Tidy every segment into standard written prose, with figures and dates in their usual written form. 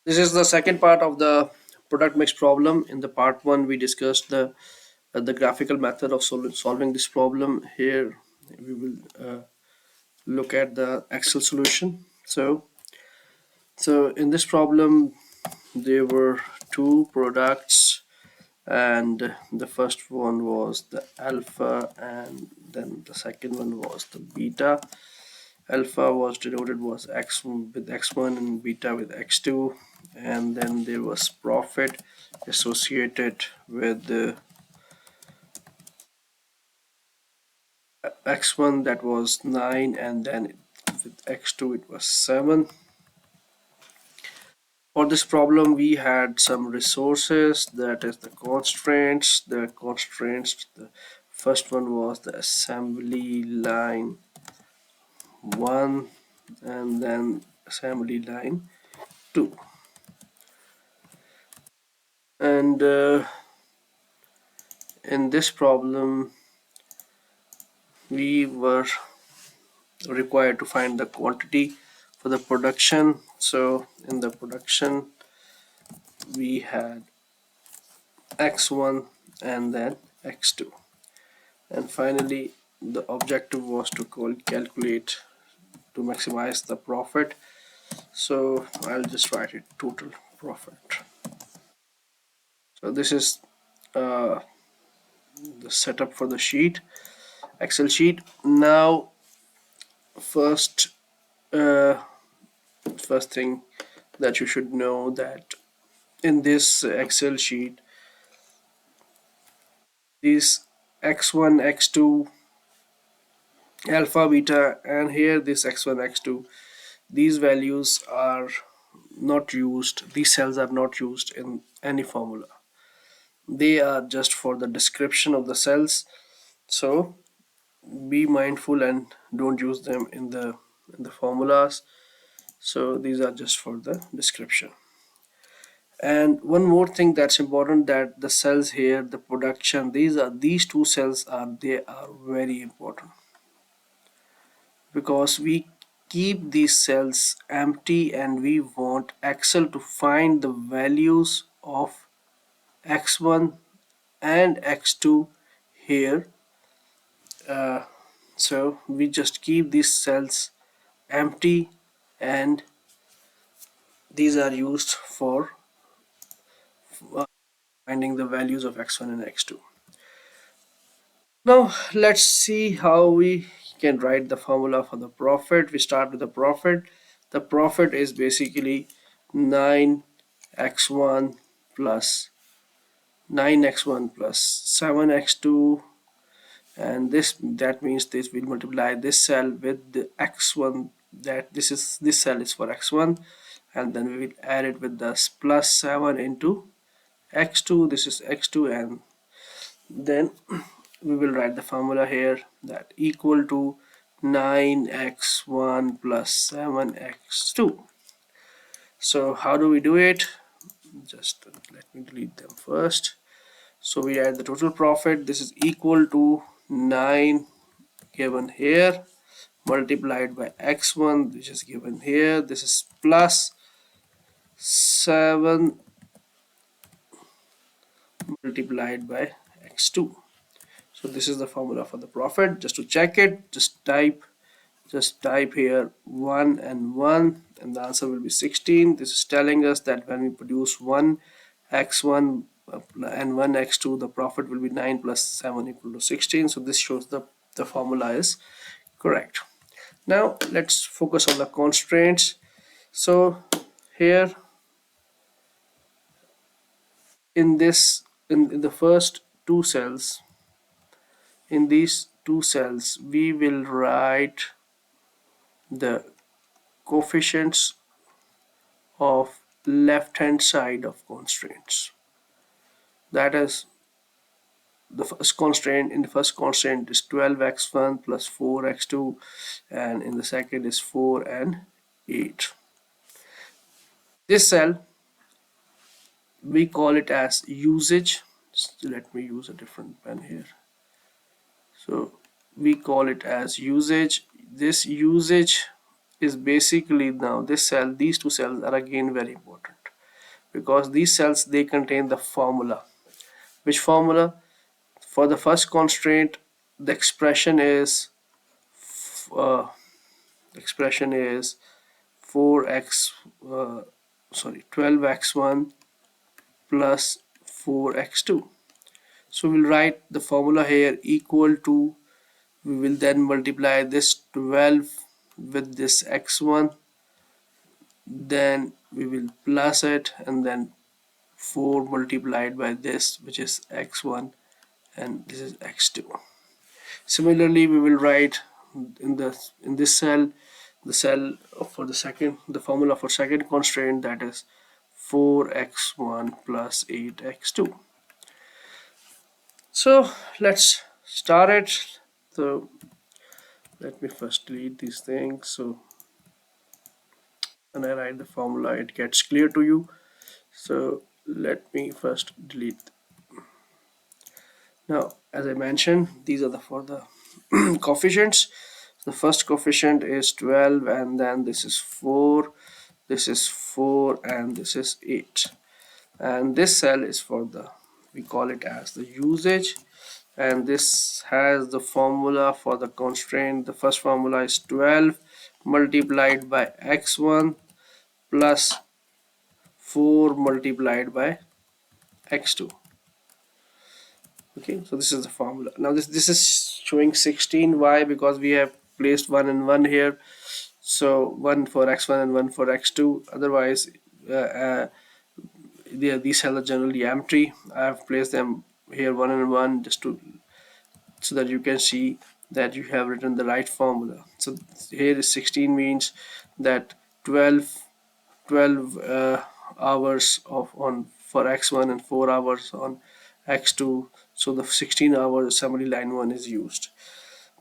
This is the second part of the product mix problem. In the part one, we discussed the graphical method of solving this problem. Here, we will look at the Excel solution. So in this problem, there were two products, and the first one was the alpha, and then the second one was the beta. Alpha was denoted was x1 with x1 and beta with x2, and then there was profit associated with the x1, that was 9, and then with x2 it was 7. For this problem we had some resources, that is the first one was the assembly line 1, and then assembly line 2. And in this problem we were required to find the quantity for the production. So in the production we had x1 and then x2, and finally the objective was to calculate to maximize the profit. So I'll just write it total profit. So this is uh, the setup for the sheet, Excel sheet. Now first uh, first thing that you should know, that in this Excel sheet, these x1 x2 alpha beta, and here this x1 x2, these values are not used, these cells are not used in any formula. They are just for the description of the cells. So be mindful and don't use them in the formulas. So these are just for the description. And one more thing that's important, that the cells here, the production, these two cells are very important, because we keep these cells empty and we want Excel to find the values of x1 and x2 here. So we just keep these cells empty, and these are used for finding the values of x1 and x2. Now let's see how we can write the formula for the profit. We start with the profit. The profit is basically 9x1 plus 9x1 plus 7x2, and that means this will multiply this cell with the x1, that this cell is for x1, and then we will add it with the plus 7 into x2, this is x2, and then we will write the formula here, that equal to 9x1 plus 7x2. So how do we do it? Just let me delete them first. So we add the total profit, this is equal to 9 given here multiplied by x1, which is given here, this is plus 7 multiplied by x2. So this is the formula for the profit. Just to check it, just type here 1 and 1, and the answer will be 16. This is telling us that when we produce 1 x1 and 1 x2, the profit will be 9 plus 7 equal to 16. So this shows the formula is correct. Now let's focus on the constraints. So here in the first two cells, in these two cells we will write the coefficients of left hand side of constraints. That is, the first constraint, in the first constraint is 12x1 plus 4x2, and in the second is 4 and 8. This cell we call it as usage. Let me use a different pen here. So we call it as usage. This usage is basically, now this cell, these two cells are again very important. because these cells, they contain the formula. Which formula? For the first constraint, the uh, expression is 4x uh, 12x1 plus 4x2. So we'll write the formula here equal to, we will then multiply this 12 with this x1, then we will plus it, and then 4 multiplied by this, which is x1, and this is x2. Similarly, we will write in this cell, the cell for the formula for second constraint, that is 4x1 plus 8x2. So let's start it. So let me first delete these things, so when I write the formula it gets clear to you. So let me first delete. Now, as I mentioned, these are the for the coefficients. The first coefficient is 12, and then this is 4, this is 4, and this is 8. And this cell is for the, we call it as the usage, and this has the formula for the constraint. The first formula is 12 multiplied by x1 plus 4 multiplied by x2. Okay, so this is the formula. Now this is showing 16. Why? Because we have placed 1 and 1 here, so 1 for x1 and 1 for x2. Otherwise these cells are generally empty. I have placed them here 1 and 1 just to, so that you can see that you have written the right formula. So here is 16 means that 12 hours of on for x1 and 4 hours on x2, so the 16-hour assembly line 1 is used.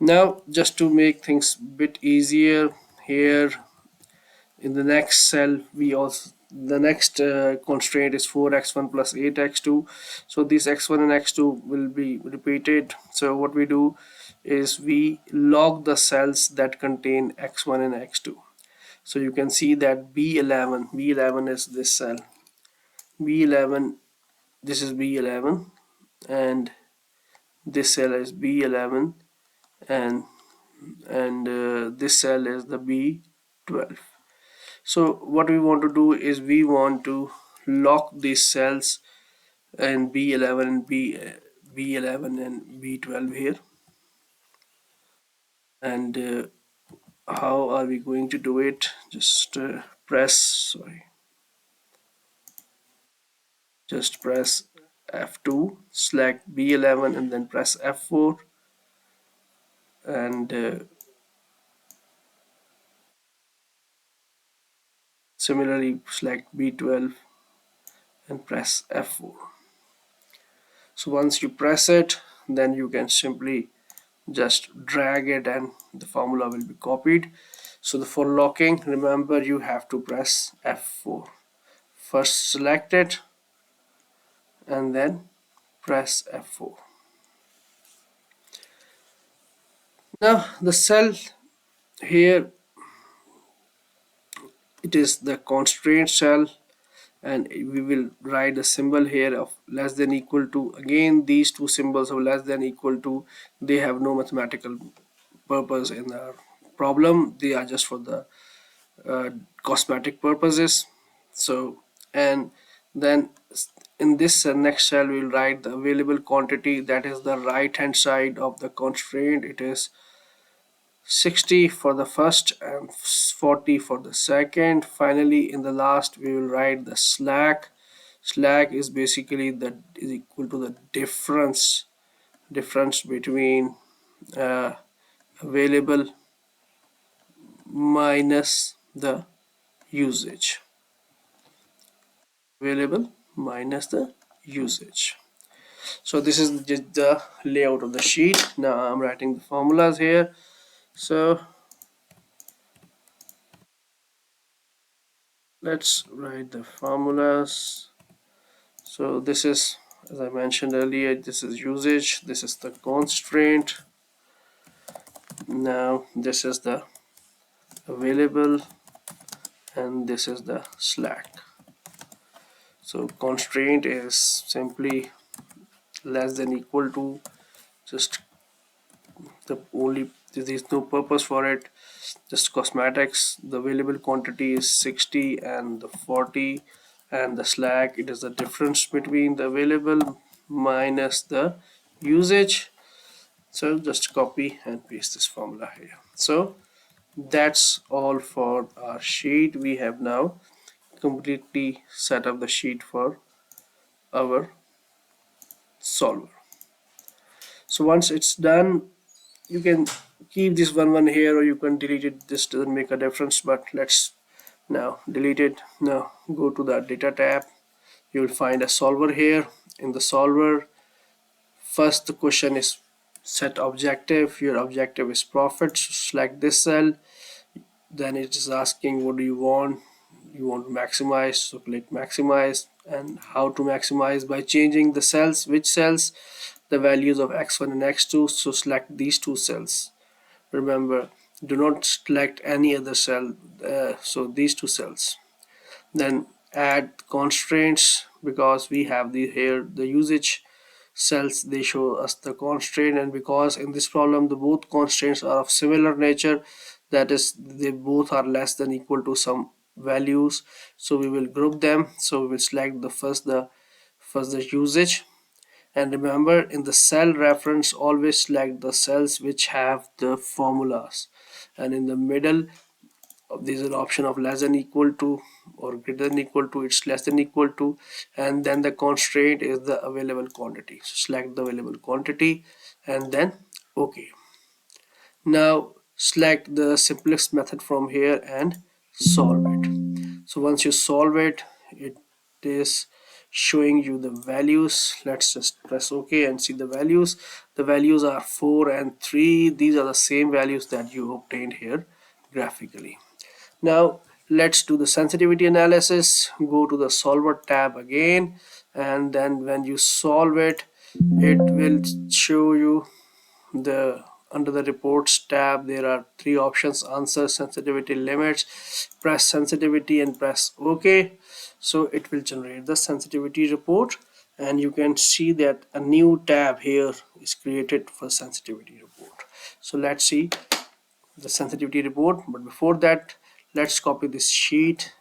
Now, just to make things a bit easier, here in the next cell, we also, the next constraint is 4x1 plus 8x2. So these x1 and x2 will be repeated. So what we do is we log the cells that contain x1 and x2. So you can see that B11 is this cell, B11, this is B11, and this cell is B11, and this cell is the B12. So what we want to do is we want to lock these cells in B11 and B11 and B12 here. And how are we going to do it? Just press F2, select B11, and then press F4, and similarly select B12 and press F4. So once you press it, then you can simply just drag it and the formula will be copied. So for locking, remember you have to press F4. First select it and then press F4. Now the cell here, it is the constraint cell, and we will write a symbol here of less than equal to. Again, these two symbols of less than equal to, they have no mathematical purpose in our problem. They are just for the uh, cosmetic purposes. So, and then in this next cell we will write the available quantity, that is the right hand side of the constraint. It is 60 for the first and 40 for the second. Finally, in the last we will write the slack. Slack is basically that is equal to the difference between uh, available minus the usage. Available minus the usage. So this is just the layout of the sheet. Now I'm writing the formulas here. So let's write the formulas. So this is, as I mentioned earlier, this is usage, this is the constraint. Now this is the available, and this is the slack. So constraint is simply less than equal to, just the only, there is no purpose for it, just cosmetics. The available quantity is 60 and the 40, and the slack, it is the difference between the available minus the usage. So just copy and paste this formula here. So that's all for our sheet. We have now completely set up the sheet for our solver. So once it's done, you can keep this one here or you can delete it. This doesn't make a difference, but let's now delete it. Now go to the data tab. You will find a solver here. In the solver, first the question is set objective. Your objective is profit, so select this cell. Then it is asking what do you want. You want to maximize, so click maximize. And how to maximize? By changing the cells. Which cells? The values of x1 and x2, so select these two cells. Remember, do not select any other cell, so these two cells. Then add constraints, because we have the here the usage cells, they show us the constraint, and because in this problem the both constraints are of similar nature, that is they both are less than equal to some values, so we will group them. So we will select the first the usage. And remember, in the cell reference, always select the cells which have the formulas. And in the middle, there is an option of less than equal to or greater than equal to, it's less than equal to. And then the constraint is the available quantity. So select the available quantity and then OK. Now select the simplest method from here and solve it. So once you solve it, it is showing you the values. Let's just press OK and see the values. The values are 4 and 3. These are the same values that you obtained here graphically. Now let's do the sensitivity analysis. Go to the solver tab again, and then when you solve it, it will show you the under the reports tab. There are three options: answer, sensitivity, limits. Press sensitivity and press OK. So it will generate the sensitivity report, and you can see that a new tab here is created for sensitivity report. So let's see the sensitivity report, but before that let's copy this sheet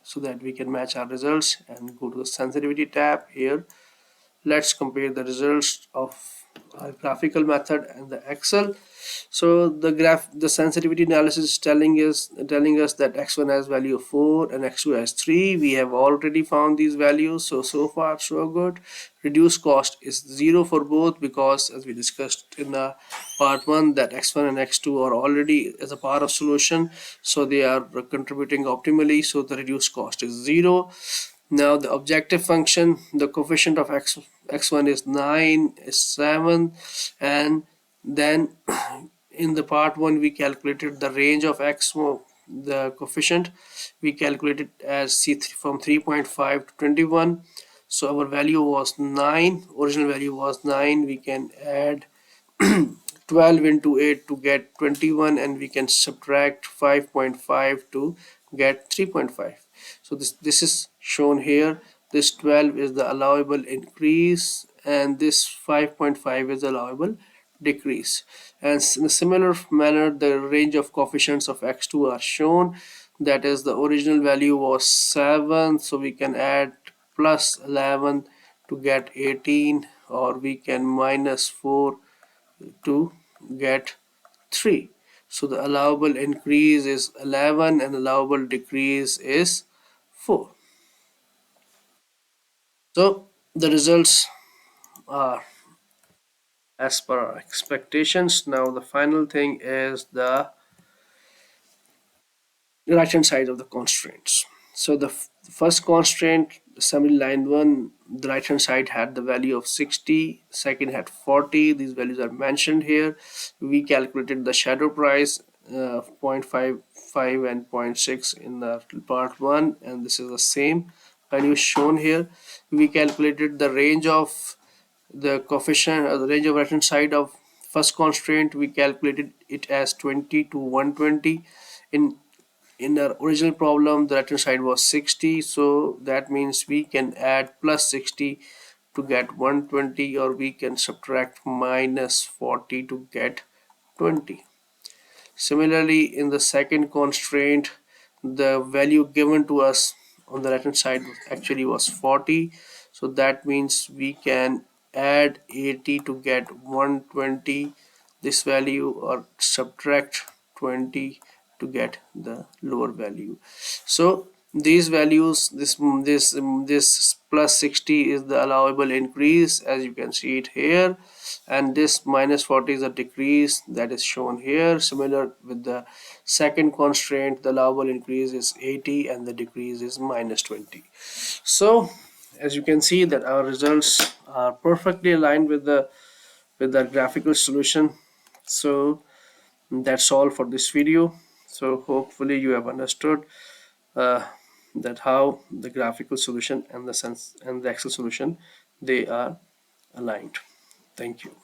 so that we can match our results and go to the sensitivity tab here. Let's compare the results of our graphical method and the Excel. So the sensitivity analysis is telling us that x1 has value of 4 and x2 has 3. We have already found these values, so far so good. Reduced cost is 0 for both, because as we discussed in part 1 that x1 and x2 are already as a part of solution, so they are contributing optimally, so the reduced cost is 0. Now the objective function, the coefficient of x1 is 9, is 7, and then in the part 1 we calculated the range of x, the coefficient we calculated as C3 from 3.5 to 21. So our value was 9, original value was 9. We can add 12 into 8 to get 21, and we can subtract 5.5 to get 3.5. So this is shown here. This 12 is the allowable increase and this 5.5 is allowable decrease. And in a similar manner, the range of coefficients of x2 are shown. That is, the original value was 7, so we can add plus 11 to get 18, or we can minus 4 to get 3. So the allowable increase is 11 and allowable decrease is 4. So the results are as per our expectations. Now the final thing is the right hand side of the constraints. So the first constraint, assembly line 1, the right hand side had the value of 60, second had 40. These values are mentioned here. We calculated the shadow price 0.55 and zero point 0.6 in the part 1, and this is the same value shown here. We calculated the range of the coefficient, the range of right hand side of first constraint. We calculated it as 20 to 120. In in our original problem the right hand side was 60, so that means we can add plus 60 to get 120, or we can subtract minus 40 to get 20. Similarly, in the second constraint, the value given to us on the right hand side actually was 40. So that means we can add 80 to get 120 this value, or subtract 20 to get the lower value. So these values, this plus 60 is the allowable increase, as you can see it here, and this minus 40 is a decrease that is shown here. Similar with the second constraint, the allowable increase is 80 and the decrease is minus 20. So as you can see that our results are perfectly aligned with the graphical solution. So that's all for this video. So hopefully you have understood uh, that how the graphical solution and the sense and the Excel solution, they are aligned. Thank you.